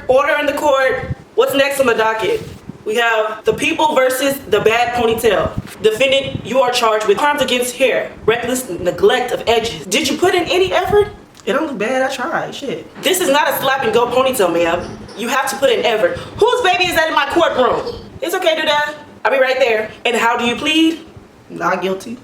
order in the court. What's next on the docket? We have the people versus the bad ponytail. Defendant, you are charged with crimes against hair, reckless neglect of edges. Did you put in any effort? It don't look bad, I tried, shit. This is not a slap and go ponytail, ma'am. You have to put in effort. Whose baby is that in my courtroom? It's okay, do that. I'll be right there. And how do you plead? Not guilty.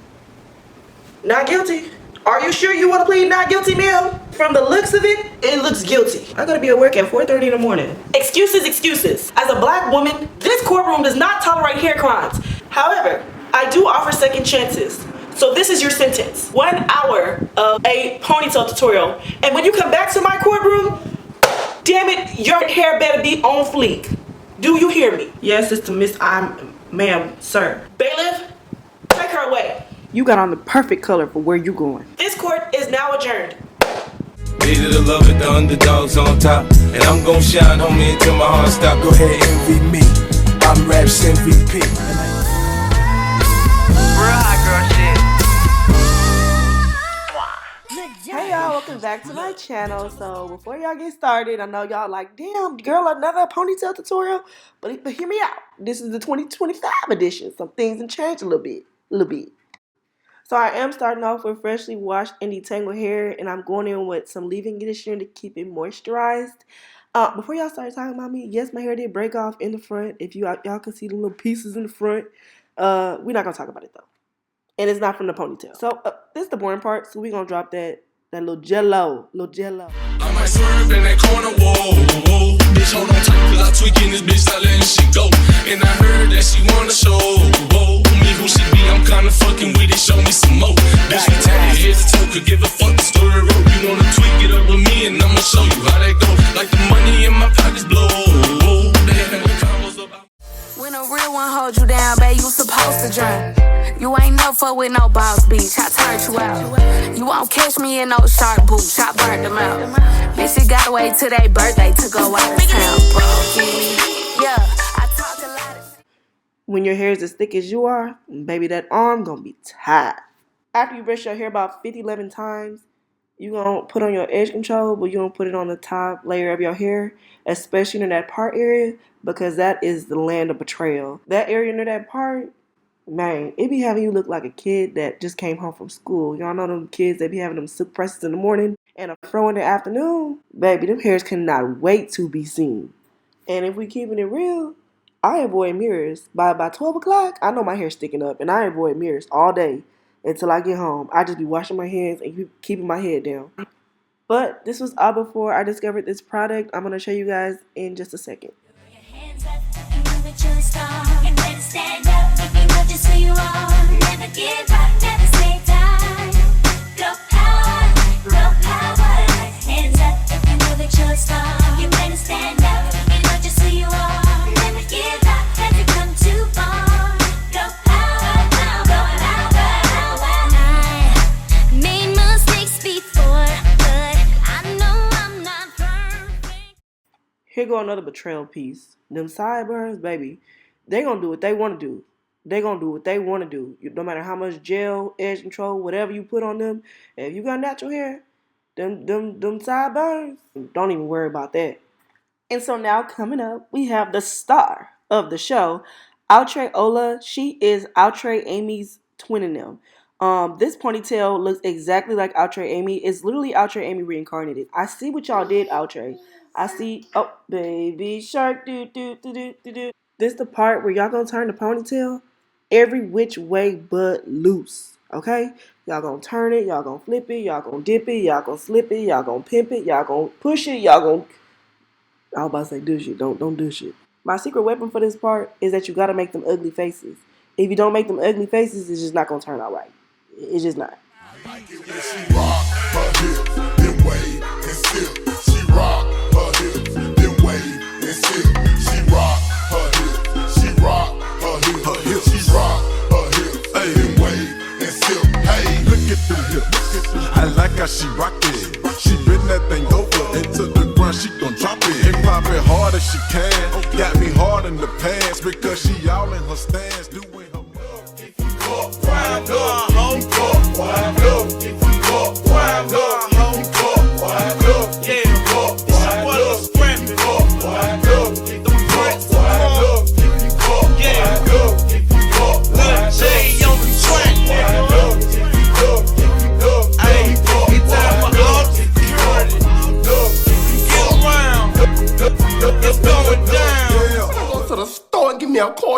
Not guilty. Are you sure you want to plead not guilty, ma'am? From the looks of it, it looks guilty. I gotta be at work at 4:30 in the morning. Excuses, excuses. As a black woman, this courtroom does not tolerate hair crimes. However, I do offer second chances. So this is your sentence. 1 hour of a ponytail tutorial. And when you come back to my courtroom, damn it, your hair better be on fleek. Do you hear me? Yes, it's to Miss ma'am, sir. Bailiff, take her away. You got on the perfect color for where you going. This court is now adjourned. Needed to love it, the underdogs on top. And I'm gon' shine, homie, until my heart stop. Go ahead, envy me. I'm Raps MVP. Real hot girl shit. Hey y'all, welcome back to my channel. So before y'all get started, I know y'all like, damn girl, another ponytail tutorial. But hear me out. This is the 2025 edition. Some things have changed a little bit. So I am starting off with freshly washed and detangled hair, and I'm going in with some leave-in conditioner to keep it moisturized. Before y'all start talking about me, yes, my hair did break off in the front. If y'all can see the little pieces in the front, we're not gonna talk about it though. And it's not from the ponytail. So this is the boring part. So we're gonna drop that little jello. I might swerve in that corner, whoa. Bitch, hold on tight, cause I tweaking this bitch, not letting shit go. And I heard that she wanna show, me who she be, I'm kinda fucking with it, show me some more. Bitch, we tatted head to toe, could give a fuck the story wrote. You wanna tweak it up with me, and I'ma show you how that go. Like the money in my pockets blow, they having combos about. When a real one hold you down, babe, you supposed to drown. You ain't no fuck with no boss, bitch, I turned you out. You won't catch me in no shark boots, I burnt them out. Bitch, you gotta wait till their birthday to go out of town, bro. Yeah, I talk a lot of shit. When your hair is as thick as you are, baby, that arm gonna be tight. After you brush your hair about 50-11 times, you gonna put on your edge control, but you gonna put it on the top layer of your hair, especially in that part area, because that is the land of betrayal. That area near that part, man, it be having you look like a kid that just came home from school. Y'all know them kids that be having them silk presses in the morning and a fro in the afternoon? Baby, them hairs cannot wait to be seen. And if we keeping it real, I avoid mirrors. By 12 o'clock, I know my hair's sticking up, and I avoid mirrors all day until I get home. I just be washing my hands and keeping my head down. But this was all before I discovered this product. I'm going to show you guys in just a second. Stand up, if you know just who you are. Never give up, never stay down. Go power. Hands up, if you know that you're a star. You better stand up, if you know just who you are. Never give up, never come too far. Go power. I made mistakes before, but I know I'm not perfect. Here go another betrayal piece. Them sideburns, baby. They gonna do what they want to do. They gonna do what they want to do. No matter how much gel, edge control, whatever you put on them. If you got natural hair, them sideburns, don't even worry about that. And so now coming up, we have the star of the show, Outre Ula. She is Outre Amy's twin in them. This ponytail looks exactly like Outre Amy. It's literally Outre Amy reincarnated. I see what y'all did, Outre. I see. Oh, baby shark, do. This the part where y'all gonna turn the ponytail every which way but loose, okay? Y'all gonna turn it, y'all gonna flip it, y'all gonna dip it, y'all gonna slip it, y'all gonna pimp it, y'all gonna push it, y'all gonna... I was about to say do shit, don't do shit. My secret weapon for this part is that you gotta make them ugly faces. If you don't make them ugly faces, it's just not gonna turn out right. It's just not. I like it when she rock her hips, then wave and sip. She rock her hips, then wave and sip. She rock her hips, she rock her hips, she rock her hips, then wave and sip. Hey, look at them hips. I like how she rock it. She bend that thing over into the ground, she gon' drop it and pop it hard as she can. Got me hard in the pants because she all in her stance doing her move. If you fuck, wind up. If you fuck, wind up. If you fuck, wind up. If you fuck, wind up. Yeah, fuck, wind up. If you fuck, wind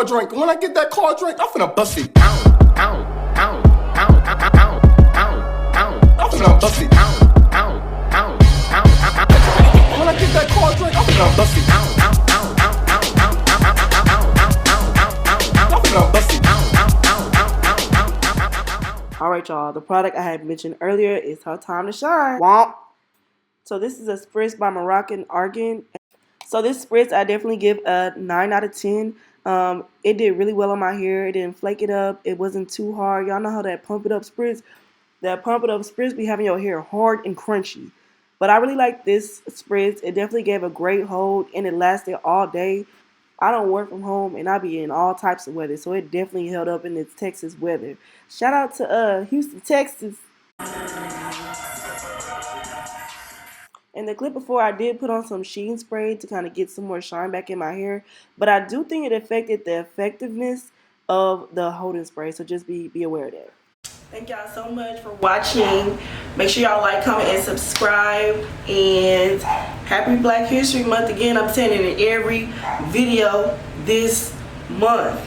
car drink. And when I get that car drink, I'm finna bust it. Ow, ow, ow, ow, ow, ow, ow, ow. I'm finna bust it. Ow, ow, ow, ow, ow. When I get that car drink, I'm finna bust it. Ow, ow, ow, ow, ow, ow, ow, ow, ow, ow, ow, ow. I'm finna bust it. Ow, ow, ow, ow, ow, ow, ow, ow. Alright y'all, the product I had mentioned earlier is her time to shine. Womp. So this is a spritz by Moroccan Argan. So this spritz I definitely give a 9 out of 10. It did really well on my hair. It didn't flake it up. It wasn't too hard. Y'all know how that pump it up spritz be having your hair hard and crunchy. But I really like this spritz. It definitely gave a great hold and it lasted all day. I don't work from home and I be in all types of weather, so it definitely held up in its Texas weather. Shout out to Houston, Texas. In the clip before, I did put on some sheen spray to kind of get some more shine back in my hair, but I do think it affected the effectiveness of the holding spray, so just be aware of that. Thank y'all so much for watching. Make sure y'all like, comment, and subscribe. And happy Black History Month again. I'm saying it in every video this month.